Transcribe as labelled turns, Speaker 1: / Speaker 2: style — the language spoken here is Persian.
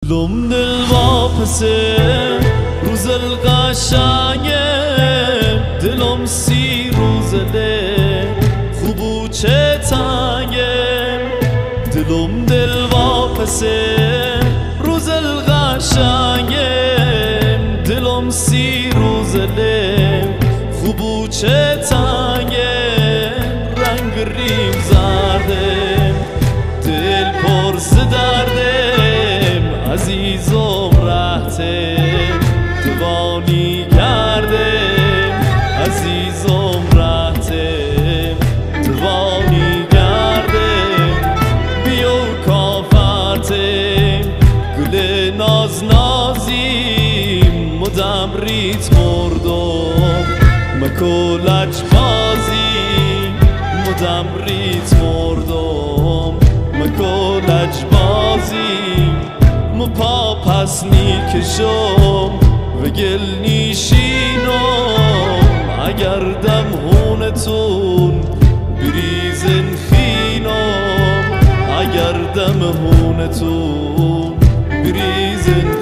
Speaker 1: لوم دل واپسه روز القشنگه دلم سی روزله خوبو چه تنگه دلم دل واپسه روز القشنگه دلم سی روزله خوبو چه تنگه رنگ ریم زرده دل پرس دردم عزیزم رهته توانی گردم عزیزم رهته توانی گردم بیو کافرته گل ناز نازیم مدام ریت مردم مکولج بازی مدام ریت مردم مکولج بازی مو پا پس نیکشم و گل نیشینم اگر دم هونتون بریزن خینم اگر دم هونتون بریزن